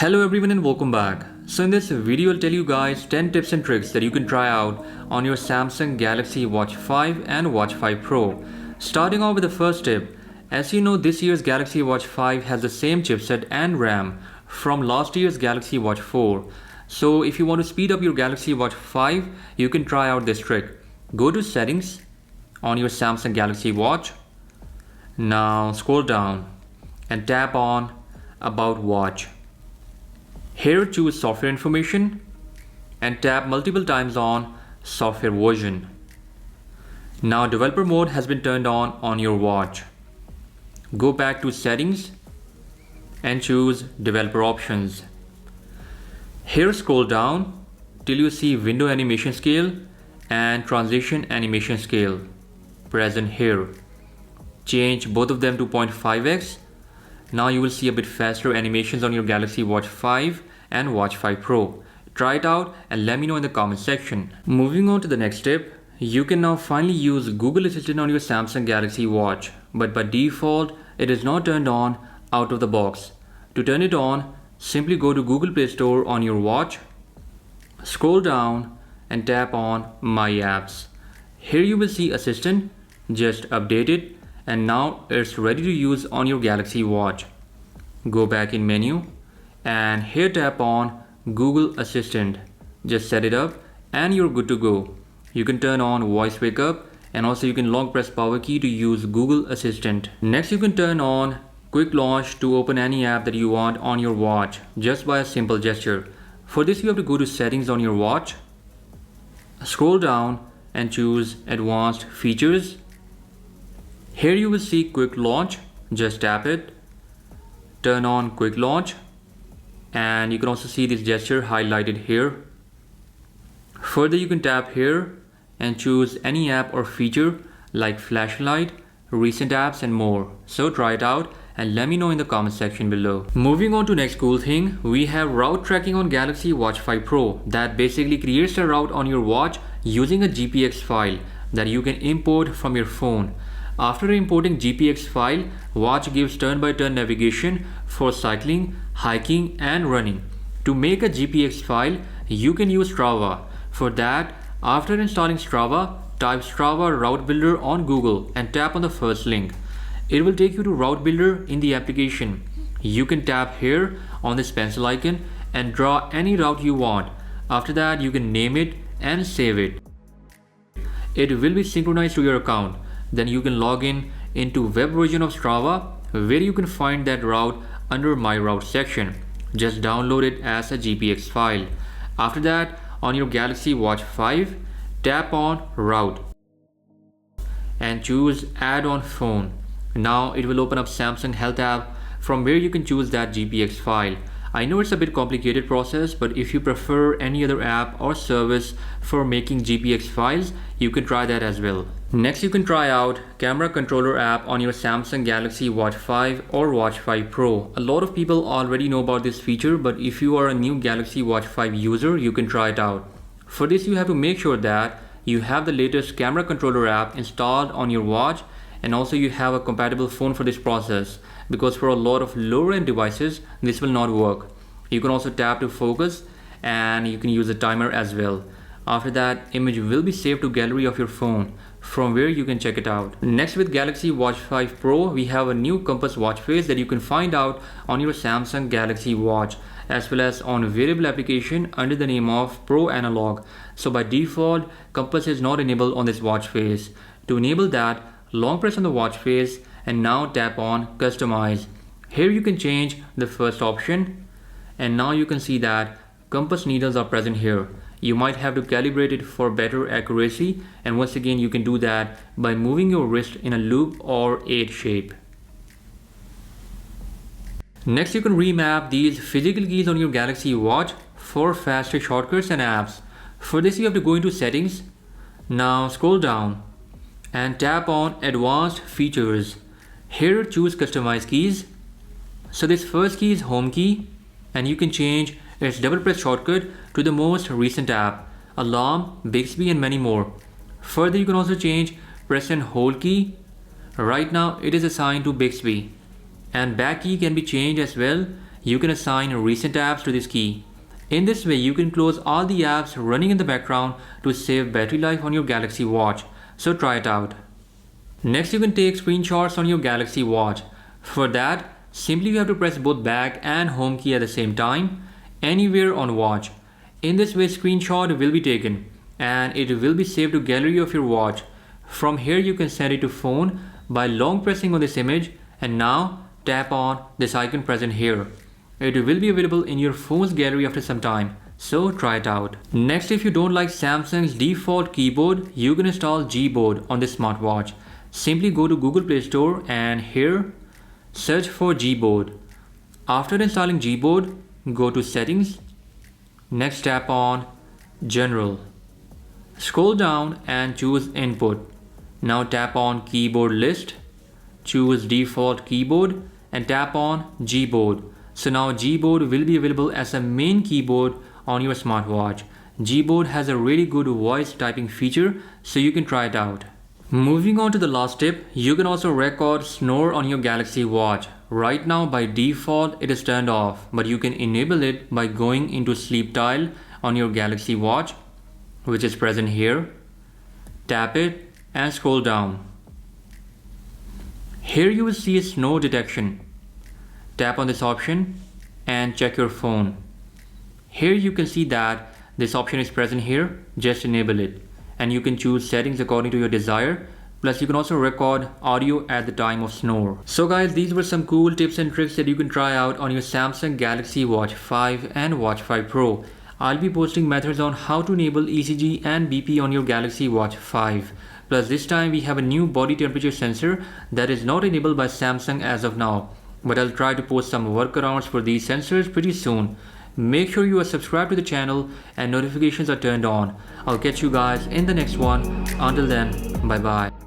Hello everyone and welcome back. So in this video I'll tell you guys 10 tips and tricks that you can try out on your Samsung Galaxy Watch 5 and Watch 5 Pro. Starting off with the first tip, as you know this year's Galaxy Watch 5 has the same chipset and RAM from last year's Galaxy Watch 4. So if you want to speed up your Galaxy Watch 5, you can try out this trick. Go to settings on your Samsung Galaxy Watch. Now scroll down and tap on About Watch. Here choose software information and tap multiple times on software version. Now developer mode has been turned on your watch. Go back to settings and choose developer options. Here scroll down till you see window animation scale and transition animation scale present here. Change both of them to 0.5x. Now you will see a bit faster animations on your Galaxy Watch 5 and Watch 5 Pro. Try it out and let me know in the comment section. Moving on to the next tip, you can now finally use Google Assistant on your Samsung Galaxy Watch, but by default it is not turned on out of the box. To turn it on, simply go to Google Play Store on your watch, scroll down and tap on My Apps. Here you will see Assistant, just update it and now it's ready to use on your Galaxy Watch. Go back in menu and here tap on Google Assistant. Just set it up and you're good to go. You can turn on voice wake up and also you can long press power key to use Google Assistant. Next you can turn on quick launch to open any app that you want on your watch just by a simple gesture. For this you have to go to settings on your watch, scroll down and choose advanced features. Here you will see quick launch, just tap it, turn on quick launch and you can also see this gesture highlighted here. Further you can tap here and choose any app or feature like flashlight, recent apps and more. So try it out and let me know in the comment section below. Moving on to next cool thing, we have route tracking on Galaxy Watch 5 Pro that basically creates a route on your watch using a GPX file that you can import from your phone. After importing GPX file, watch gives turn-by-turn navigation for cycling, hiking and running. To make a GPX file, you can use Strava. For that, after installing Strava, type Strava Route Builder on Google and tap on the first link. It will take you to Route Builder in the application. You can tap here on this pencil icon and draw any route you want. After that, you can name it and save it. It will be synchronized to your account. Then you can log in into web version of Strava where you can find that route under My Route section. Just download it as a GPX file. After that, on your Galaxy Watch 5, tap on Route and choose Add on Phone. Now it will open up Samsung Health app from where you can choose that GPX file. I know it's a bit complicated process, but if you prefer any other app or service for making GPX files, you can try that as well. Next you can try out Camera Controller app on your Samsung Galaxy Watch 5 or Watch 5 Pro. A lot of people already know about this feature, but if you are a new Galaxy Watch 5 user, you can try it out. For this you have to make sure that you have the latest Camera Controller app installed on your watch and also you have a compatible phone for this process, because for a lot of lower end devices this will not work. You can also tap to focus and you can use a timer as well. After that, image will be saved to gallery of your phone from where you can check it out. Next, with Galaxy Watch 5 Pro, we have a new compass watch face that you can find out on your Samsung Galaxy Watch as well as on variable application under the name of Pro Analog. So by default, compass is not enabled on this watch face. To enable that, long press on the watch face and now tap on Customize. Here you can change the first option and now you can see that compass needles are present here. You might have to calibrate it for better accuracy, and once again you can do that by moving your wrist in a loop or 8 shape. Next you can remap these physical keys on your Galaxy Watch for faster shortcuts and apps. For this you have to go into settings. Now scroll down and tap on advanced features. Here choose customize keys. So this first key is home key and you can change its double press shortcut to the most recent app, alarm, Bixby and many more. Further you can also change press and hold key. Right now it is assigned to Bixby. And back key can be changed as well you can assign recent apps to this key. In this way, you can close all the apps running in the background to save battery life on your Galaxy Watch. So try it out. Next, you can take screenshots on your Galaxy Watch. For that, simply you have to press both back and home key at the same time, anywhere on watch. In this way, screenshot will be taken and it will be saved to gallery of your watch. From here, you can send it to phone by long pressing on this image, and now tap on this icon present here. It will be available in your phone's gallery after some time, so try it out. Next, if you don't like Samsung's default keyboard, you can install Gboard on this smartwatch. Simply go to Google Play Store and here search for Gboard. After installing Gboard, go to Settings. Next, tap on General. Scroll down and choose Input. Now tap on Keyboard List. Choose Default Keyboard and tap on Gboard. So now Gboard will be available as a main keyboard on your smartwatch. Gboard has a really good voice typing feature, so you can try it out. Moving on to the last tip, you can also record Snore on your Galaxy Watch. Right now by default it is turned off, but you can enable it by going into Sleep Tile on your Galaxy Watch, which is present here. Tap it and scroll down. Here you will see a snore detection. Tap on this option and check your phone. Here you can see that this option is present here. Just enable it. And you can choose settings according to your desire. Plus you can also record audio at the time of snore. So guys, these were some cool tips and tricks that you can try out on your Samsung Galaxy Watch 5 and Watch 5 Pro. I'll be posting methods on how to enable ECG and BP on your Galaxy Watch 5. Plus this time we have a new body temperature sensor that is not enabled by Samsung as of now. But I'll try to post some workarounds for these sensors pretty soon. Make sure you are subscribed to the channel and notifications are turned on. I'll catch you guys in the next one. Until then, bye bye.